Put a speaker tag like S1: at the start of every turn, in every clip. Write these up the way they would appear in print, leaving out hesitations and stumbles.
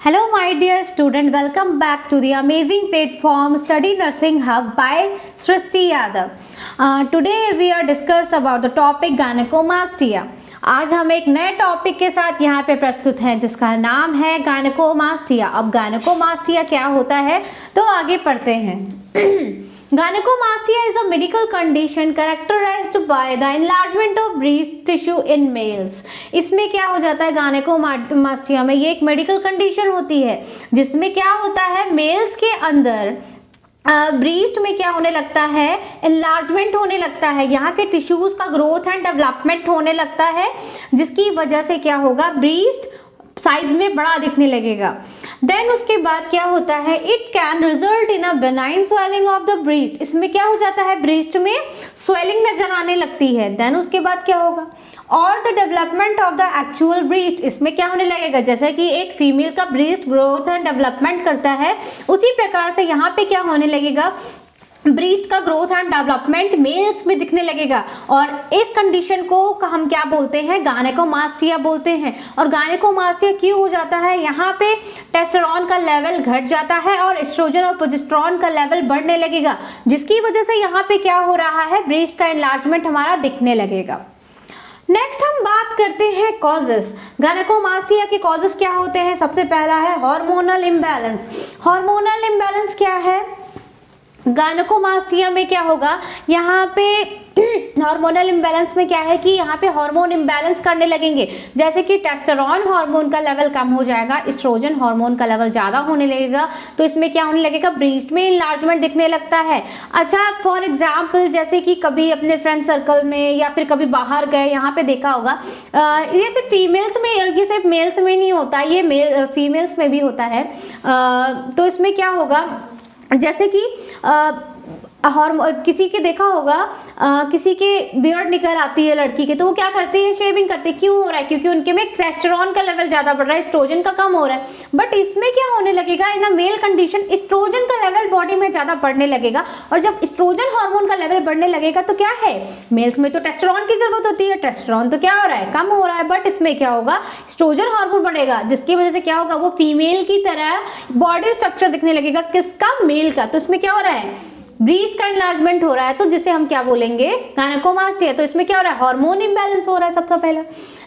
S1: Hello my dear student, welcome back to the amazing platform Study Nursing Hub by Srishti Yadav. Today we are discuss about the topic gynecomastia. आज हम एक नए topic के साथ यहाँ पे प्रस्तुत हैं जिसका नाम है गायनेकोमास्टिया। अब गायनेकोमास्टिया क्या होता है तो आगे पढ़ते हैं। Gynecomastia is a medical condition characterized by the enlargement of breast tissue in males. इसमें क्या हो जाता है गायनेकोमास्टिया में, ये एक मेडिकल कंडीशन होती है जिसमें क्या होता है मेल्स के अंदर ब्रीस्ट में क्या होने लगता है, एनलार्जमेंट होने लगता है, यहाँ के टिश्यूज का ग्रोथ एंड डेवलपमेंट होने लगता है जिसकी वजह से क्या होगा ब्रीस्ट साइज में बड़ा दिखने लगेगा। देन उसके बाद क्या होता है, it can result in a benign swelling of the breast. इसमें क्या हो जाता है ब्रीस्ट में स्वेलिंग नजर आने लगती है। देन उसके बाद क्या होगा, और the development of the actual breast. इसमें क्या होने लगेगा, जैसे कि एक फीमेल का ब्रीस्ट ग्रोथ एंड डेवलपमेंट करता है उसी प्रकार से यहाँ पे क्या होने लगेगा, ब्रीस्ट का ग्रोथ एंड डेवलपमेंट मेल्स में दिखने लगेगा। और इस कंडीशन को हम क्या बोलते हैं, गायनेकोमास्टिया बोलते हैं। और गायनेकोमास्टिया क्यों हो जाता है, यहाँ पे टेस्टोस्टेरोन का लेवल घट जाता है और एस्ट्रोजन और प्रोजेस्टेरोन का लेवल बढ़ने लगेगा जिसकी वजह से यहाँ पे क्या हो रहा है, ब्रीस्ट का एनलार्जमेंट हमारा दिखने लगेगा। नेक्स्ट हम बात करते हैं कॉजेस। गायनेकोमास्टिया के कॉजेस क्या होते हैं, सबसे पहला है हार्मोनल इम्बैलेंस। हार्मोनल इम्बैलेंस क्या है, गायनेकोमास्टिया में क्या होगा, यहाँ पे हार्मोनल इम्बैलेंस में क्या है कि यहाँ पे हार्मोन इम्बैलेंस करने लगेंगे, जैसे कि टेस्टोस्टेरोन हार्मोन का लेवल कम हो जाएगा, एस्ट्रोजन हार्मोन का लेवल ज़्यादा होने लगेगा, तो इसमें क्या होने लगेगा, ब्रीस्ट में इनलार्जमेंट दिखने लगता है। अच्छा फॉर एग्जाम्पल जैसे कि कभी अपने फ्रेंड सर्कल में या फिर कभी बाहर गए, यहाँ पे देखा होगा ये सिर्फ फीमेल्स में, ये सिर्फ मेल्स में नहीं होता, ये फीमेल्स में भी होता है। तो इसमें क्या होगा, जैसे कि किसी के देखा होगा किसी के बियर्ड निकल आती है लड़की के, तो वो क्या करती है, शेविंग करती है। क्यों हो रहा है, क्योंकि उनके में टेस्टोस्टेरोन का लेवल ज्यादा बढ़ रहा है, एस्ट्रोजन का कम हो रहा है। बट इसमें क्या होने लगेगा, इन अ मेल कंडीशन एस्ट्रोजन का लेवल बॉडी में ज्यादा बढ़ने लगेगा। और जब एस्ट्रोजन हार्मोन का लेवल बढ़ने लगेगा तो क्या है, मेल्स में तो टेस्टोस्टेरोन की जरूरत होती है, टेस्टोस्टेरोन तो क्या हो रहा है, कम हो रहा है। बट इसमें क्या होगा, एस्ट्रोजन हार्मोन बढ़ेगा जिसकी वजह से क्या होगा, वो फीमेल की तरह बॉडी स्ट्रक्चर दिखने लगेगा, किसका, मेल का। तो इसमें क्या हो रहा है, ब्रीस्ट का एनलार्जमेंट हो रहा है, तो जिसे हम क्या बोलेंगे, गायनेकोमास्टिया। तो इसमें क्या हो रहा है, हार्मोन इम्बैलेंस हो रहा है सबसे पहले।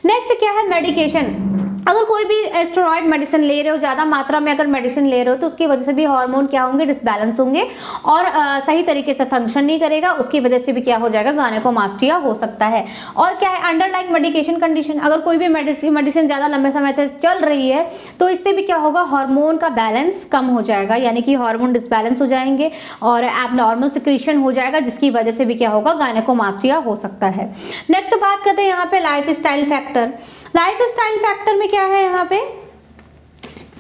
S1: नेक्स्ट क्या है, मेडिकेशन। अगर कोई भी स्टेरॉइड मेडिसिन ले रहे हो, ज़्यादा मात्रा में अगर मेडिसिन ले रहे हो तो उसकी वजह से भी हार्मोन क्या होंगे, डिसबैलेंस होंगे और सही तरीके से फंक्शन नहीं करेगा, उसकी वजह से भी क्या हो जाएगा, गायनेकोमास्टिया हो सकता है। और क्या है, अंडरलाइंग मेडिकेशन कंडीशन। अगर कोई भी मेडिसिन ज़्यादा लंबे समय से चल रही है तो इससे भी क्या होगा, हार्मोन का बैलेंस कम हो जाएगा, यानी कि हार्मोन डिसबैलेंस हो जाएंगे और एबनॉर्मल सिक्रीशन हो जाएगा जिसकी वजह से भी क्या होगा, गायनेकोमास्टिया हो सकता है। नेक्स्ट बात करते हैं यहाँ पे life style factor. Life style factor में क्या है, यहाँ पे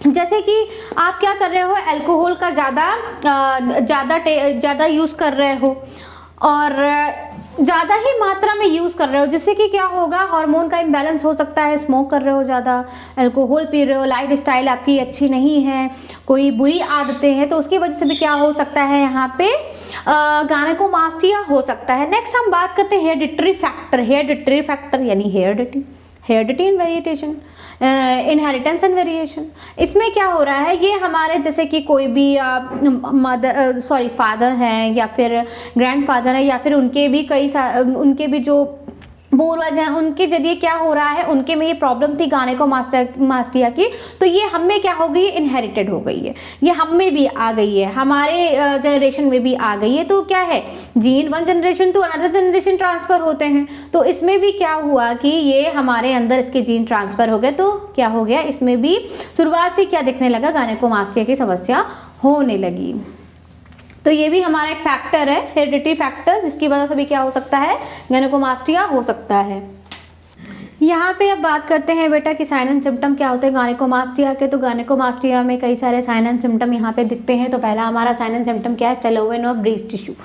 S1: जैसे कि आप क्या कर रहे हो, अल्कोहल का ज़्यादा यूज़ कर रहे हो और ज़्यादा ही मात्रा में यूज़ कर रहे हो, जिससे कि क्या होगा, हार्मोन का इम्बैलेंस हो सकता है। स्मोक कर रहे हो, ज़्यादा अल्कोहल पी रहे हो, लाइफ स्टाइल आपकी अच्छी नहीं है, कोई बुरी आदतें हैं, तो उसकी वजह से भी क्या हो सकता है, यहाँ पे गायनेकोमास्टिया हो सकता है। नेक्स्ट हम बात करते हैं हेरिडिटरी फैक्टर। हेरिडिटरी फैक्टर यानी heredity and variation, inheritance and variation. इसमें क्या हो रहा है, ये हमारे जैसे कि कोई भी फादर हैं या फिर ग्रैंडफादर हैं या फिर उनके भी जो पूर्वज हैं, उनके जरिए क्या हो रहा है, उनके में ये प्रॉब्लम थी गायनेकोमास्टिया की, तो ये हम में क्या हो गई, इनहेरिटेड हो गई है, ये हम में भी आ गई है, हमारे जनरेशन में भी आ गई है। तो क्या है, gene one generation to another generation transfer होते हैं, तो इसमें भी क्या हुआ कि ये हमारे अंदर इसके जीन ट्रांसफर हो गए, तो क्या हो गया, इसमें भी शुरुआत से क्या दिखने लगा, गायनेकोमास्टिया की समस्या होने लगी। तो ये भी हमारा एक फैक्टर है, हेरिडिटरी फैक्टर, जिसकी वजह से भी क्या हो सकता है, गायनेकोमास्टिया हो सकता है। यहाँ पे अब बात करते हैं बेटा कि साइन एंड सिम्टम क्या होते हैं गायनेकोमास्टिया के। तो गायनेकोमास्टिया में कई सारे साइन एंड सिम्टम यहाँ पे दिखते हैं। तो पहला हमारा साइन एंड सिम्टम क्या है, सेलोवेन ऑफ ब्रीस्ट टिश्यू।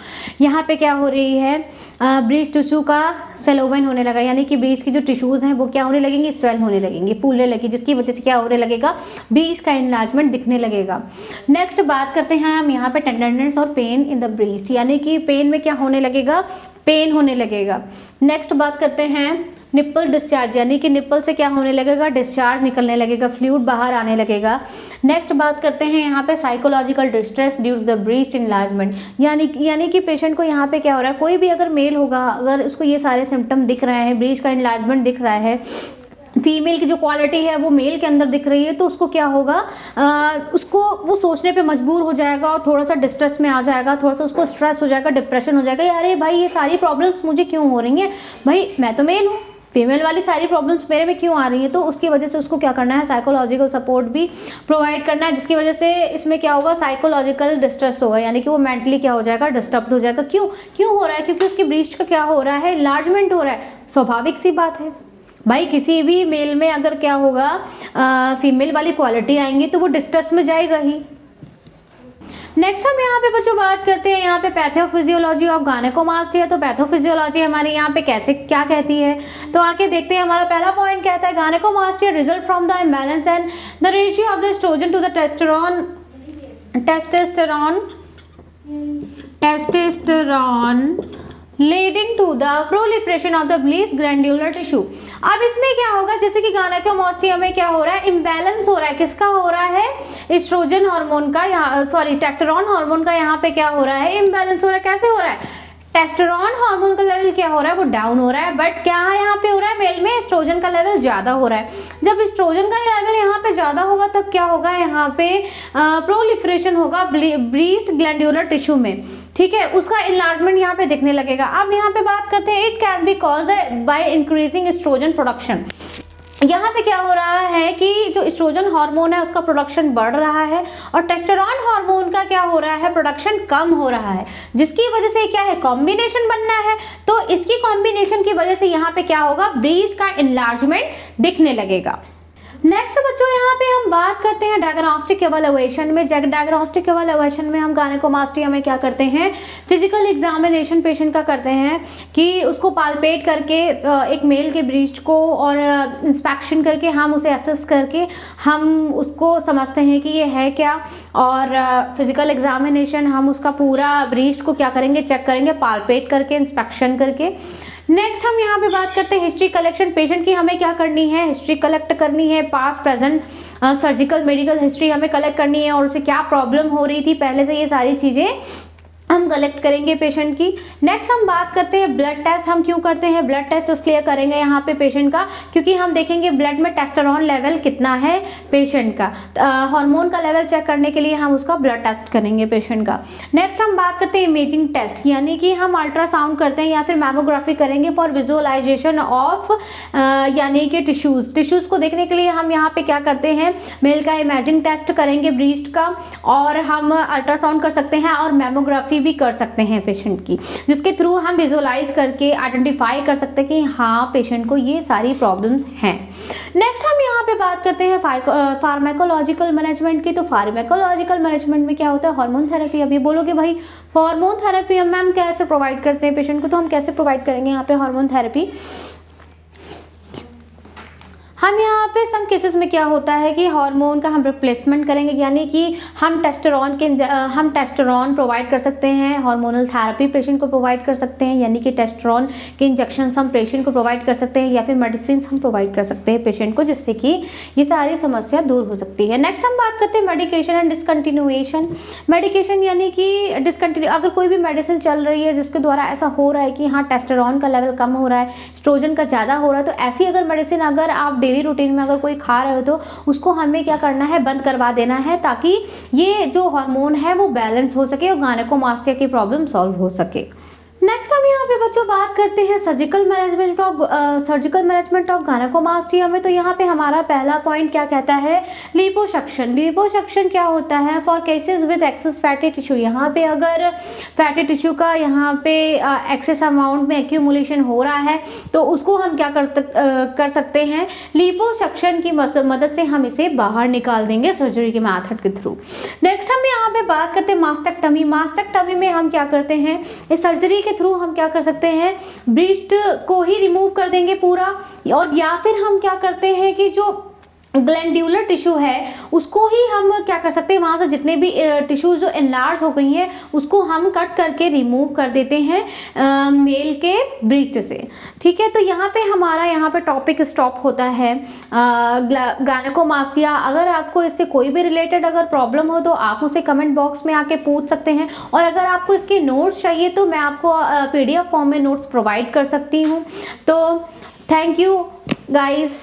S1: यहाँ पे क्या हो रही है, ब्रीस्ट टिश्यू का सेलोवेन होने लगा, यानी कि ब्रीस्ट की जो टिश्यूज हैं वो क्या होने लगेंगी, स्वेल होने लगेंगे, फूलने लगी, जिसकी वजह से क्या होने लगेगा, ब्रीस्ट का एनलार्जमेंट दिखने लगेगा। नेक्स्ट बात करते हैं हम यहाँ पे टेंडरनेस और पेन इन द ब्रीस्ट, यानी कि पेन में क्या होने लगेगा, पेन होने लगेगा। नेक्स्ट बात करते हैं निप्पल डिस्चार्ज, यानी कि निप्पल से क्या होने लगेगा, डिस्चार्ज निकलने लगेगा, फ्लूइड बाहर आने लगेगा। नेक्स्ट बात करते हैं यहाँ पे psychological distress due to the breast enlargement, यानी कि पेशेंट को यहाँ पे क्या हो रहा है, कोई भी अगर मेल होगा, अगर उसको ये सारे सिम्टम दिख रहे हैं, ब्रीस्ट का इनलार्जमेंट दिख रहा है, फीमेल की जो क्वालिटी है वो मेल के अंदर दिख रही है, तो उसको क्या होगा, उसको वो सोचने पे मजबूर हो जाएगा और थोड़ा सा डिस्ट्रेस में आ जाएगा, थोड़ा सा उसको स्ट्रेस हो जाएगा, डिप्रेशन हो जाएगा, यार भाई ये सारी प्रॉब्लम्स मुझे क्यों हो रही हैं, भाई मैं तो मेल हूँ, फीमेल वाली सारी प्रॉब्लम्स मेरे में क्यों आ रही है। तो उसकी वजह से उसको क्या करना है, साइकोलॉजिकल सपोर्ट भी प्रोवाइड करना है, जिसकी वजह से इसमें क्या होगा, साइकोलॉजिकल डिस्ट्रेस होगा, यानी कि वो मेंटली क्या हो जाएगा, डिस्टर्ब हो जाएगा। क्यों हो रहा है, क्योंकि उसकी ब्रीस्ट का क्या हो रहा है, इनलार्जमेंट हो रहा है। स्वाभाविक सी बात है भाई, किसी भी मेल में अगर क्या होगा, फीमेल वाली क्वालिटी आएंगी तो वो डिस्ट्रेस में जाएगा ही। नेक्स्ट हम यहाँ पे बच्चों बात करते हैं यहाँ पे पैथोफिजियोलॉजी ऑफ गायनेकोमास्टिया। तो पैथोफिजियोलॉजी हमारे यहाँ पे कैसे क्या कहती है, तो आके देखते हैं। हमारा पहला पॉइंट कहता है gynaecomastia result from the imbalance and the ratio of the oestrogen to the testosterone leading to the proliferation of the breast glandular tissue. अब इसमें क्या होगा, जैसे कि गायनेकोमास्टिया में क्या हो रहा है, इम्बैलेंस हो रहा है, किसका हो रहा है, एस्ट्रोजन हार्मोन का, यहाँ टेस्टोस्टेरोन हार्मोन का यहाँ पे क्या हो रहा है, इम्बैलेंस हो रहा है। कैसे हो रहा है, टेस्टोस्टेरोन हार्मोन का लेवल क्या हो रहा है, वो डाउन हो रहा है, बट क्या यहाँ पे हो रहा है, मेल में एस्ट्रोजन का लेवल ज्यादा हो रहा है। जब एस्ट्रोजन का लेवल यहाँ पे ज्यादा होगा तब क्या होगा, यहाँ पे प्रोलिफरेशन होगा ब्रीस्ट ग्लैंडुलर टिश्यू में, ठीक है, उसका इनलार्जमेंट यहाँ पे दिखने लगेगा। अब यहाँ पे बात करते हैं, it can be caused by increasing oestrogen production. यहाँ पे क्या हो रहा है कि जो एस्ट्रोजन हार्मोन है उसका प्रोडक्शन बढ़ रहा है और टेस्टोस्टेरोन हार्मोन का क्या हो रहा है, प्रोडक्शन कम हो रहा है, जिसकी वजह से क्या है, कॉम्बिनेशन बनना है। तो इसकी कॉम्बिनेशन की वजह से यहाँ पे क्या होगा, ब्रीस्ट का इनलार्जमेंट दिखने लगेगा। नेक्स्ट बच्चों यहाँ पे हम बात करते हैं डायग्नोस्टिक एवैल्यूएशन में। डायग्नोस्टिक एवैल्यूएशन में हम गायनेकोमास्टिया में क्या करते हैं, फिजिकल एग्जामिनेशन पेशेंट का करते हैं कि उसको पालपेट करके एक मेल के ब्रीस्ट को और इंस्पेक्शन करके हम उसे असेस करके हम उसको समझते हैं कि ये है क्या, और फिजिकल एग्जामिनेशन हम उसका पूरा ब्रीस्ट को क्या करेंगे, चेक करेंगे पालपेट करके, इंस्पेक्शन करके। नेक्स्ट हम यहाँ पे बात करते हैं हिस्ट्री कलेक्शन। पेशेंट की हमें क्या करनी है, हिस्ट्री कलेक्ट करनी है, past present surgical medical history हमें कलेक्ट करनी है, और उसे क्या प्रॉब्लम हो रही थी पहले से, ये सारी चीज़ें हम कलेक्ट करेंगे पेशेंट की। नेक्स्ट हम बात करते हैं ब्लड टेस्ट। हम क्यों करते हैं ब्लड टेस्ट, इसलिए करेंगे यहाँ पे पेशेंट का, क्योंकि हम देखेंगे ब्लड में टेस्टोस्टेरोन लेवल कितना है पेशेंट का, हार्मोन का लेवल चेक करने के लिए हम उसका ब्लड टेस्ट करेंगे पेशेंट का। नेक्स्ट हम बात करते हैं इमेजिंग टेस्ट, यानी कि हम अल्ट्रासाउंड करते हैं या फिर मैमोग्राफी करेंगे फॉर विजुअलाइजेशन ऑफ यानी कि टिश्यूज को देखने के लिए हम यहाँ पे क्या करते हैं, मेल का इमेजिंग टेस्ट करेंगे ब्रीस्ट का, और हम अल्ट्रासाउंड कर सकते हैं और मैमोग्राफी भी कर सकते हैं पेशेंट की, जिसके थ्रू हम विजुअलाइज करके आइडेंटिफाई कर सकते हैं कि हाँ पेशेंट को ये सारी प्रॉब्लम्स हैं। नेक्स्ट हम यहाँ पे बात करते हैं फार्माकोलॉजिकल मैनेजमेंट की। तो फार्माकोलॉजिकल मैनेजमेंट में क्या होता है, हार्मोन थेरेपी। अब ये बोलोगे भाई हार्मोन थेरेपी हम मैम कैसे प्रोवाइड करते हैं पेशेंट को, तो हम कैसे प्रोवाइड करेंगे यहाँ पे हार्मोन थेरेपी। हम यहाँ पे सम केसेस में क्या होता है कि हार्मोन का हम रिप्लेसमेंट करेंगे, यानी कि हम टेस्टोस्टेरोन प्रोवाइड कर सकते हैं, हार्मोनल थेरेपी पेशेंट को प्रोवाइड कर सकते हैं, यानी कि टेस्टोस्टेरोन के इंजेक्शन हम पेशेंट को प्रोवाइड कर सकते हैं, या फिर मेडिसिन हम प्रोवाइड कर सकते हैं पेशेंट को, जिससे कि ये सारी समस्या दूर हो सकती है। नेक्स्ट हम बात करते हैं मेडिकेशन एंड डिसकंटिन्यूएशन। मेडिकेशन यानी कि डिसकंटिन्यू, अगर कोई भी मेडिसिन चल रही है जिसके द्वारा ऐसा हो रहा है कि हाँ टेस्टोस्टेरोन का लेवल कम हो रहा है, एस्ट्रोजन का ज़्यादा हो रहा है, तो ऐसी अगर मेडिसिन अगर आप डेली रूटीन में अगर कोई खा रहे हो तो उसको हमें क्या करना है, बंद करवा देना है, ताकि ये जो हार्मोन है वो बैलेंस हो सके और गायनेकोमास्टिया की प्रॉब्लम सॉल्व हो सके। नेक्स्ट हम यहाँ पे बच्चों बात करते हैं सर्जिकल मैनेजमेंट ऑफ गायनेकोमास्टिया में। तो यहाँ पे हमारा पहला पॉइंट क्या कहता है, लिपोसक्शन। लिपोसक्शन क्या होता है, for cases with excess fatty tissue. यहाँ पे अगर फैटी टिश्यू का यहाँ पे एक्सेस अमाउंट में एक्यूमुलेशन हो रहा है तो उसको हम क्या कर सकते हैं, लिपोसक्शन की मदद से हम इसे बाहर निकाल देंगे सर्जरी के मेथड के थ्रू। नेक्स्ट हम यहाँ पे बात करते हैं मास्टेक्टमी। मास्टेक्टमी में हम क्या करते हैं, इस सर्जरी के थ्रू हम क्या कर सकते हैं, ब्रीस्ट को ही रिमूव कर देंगे पूरा, और या फिर हम क्या करते हैं कि जो ग्लैंड्यूलर टिश्यू है उसको ही हम क्या कर सकते हैं, वहाँ से जितने भी टिश्यूज जो एनलार्ज हो गई हैं उसको हम कट करके रिमूव कर देते हैं मेल के ब्रीस्ट से। ठीक है, तो यहाँ पे हमारा यहाँ पे टॉपिक स्टॉप होता है गायनेकोमास्टिया। अगर आपको इससे कोई भी रिलेटेड अगर प्रॉब्लम हो तो आप उसे कमेंट बॉक्स में आके पूछ सकते हैं, और अगर आपको इसके नोट्स चाहिए तो मैं आपको PDF फॉर्म में नोट्स प्रोवाइड कर सकती हूँ। तो थैंक यू गाइस।